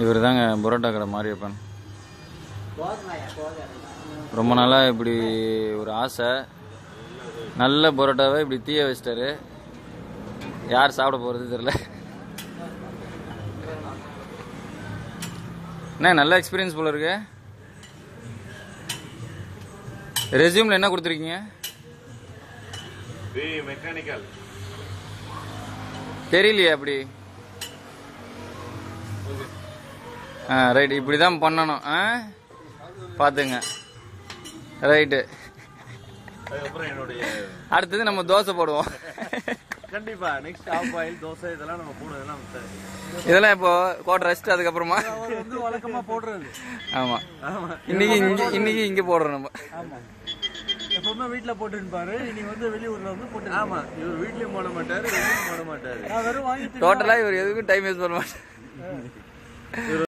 இவர் தாங்க பரோட்டா கடை மாரியப்பன். ரொம்ப நாளாக இப்படி ஒரு ஆசை, நல்ல பரோட்டாவை இப்படி தீய வச்சிட்டாரு. யார் சாப்பிட போகிறது தெரியல. என்ன நல்ல எக்ஸ்பீரியன்ஸ் போல இருக்கு. ரெஸ்யூம்ல என்ன கொடுத்துருக்கீங்க? மெக்கானிக்கல் தெரியலையே அப்படி. ரைட், இப்படி தான் பண்ணணும். பார்த்துங்க. ரைட்டு, அடுத்தது நம்ம தோசை போடுவோம். கண்டிப்பா நெக்ஸ்ட் ஆஃப் ஆயில் தோசை இதெல்லாம் நம்ம போடுறதெல்லாம் இதெல்லாம் இப்போ கோட் ரெஸ்ட். அதுக்கப்புறமா வழக்கமா போடுறது. ஆமா, இன்னைக்கு இங்க போடுறோம் நம்ம. எப்பவுமே வீட்டுல போட்டுருப்பாரு, இன்னைக்கு வந்து வெளியூர்ல வந்து போட்டு. ஆமா, இவர் வீட்லயும் போட மாட்டாரு, வெளியும் போட மாட்டாரு. வெறும் வாங்கி டோட்டலா இவர் எதுக்கும் டைம் வேஸ்ட் பண்ண மாட்டாரு.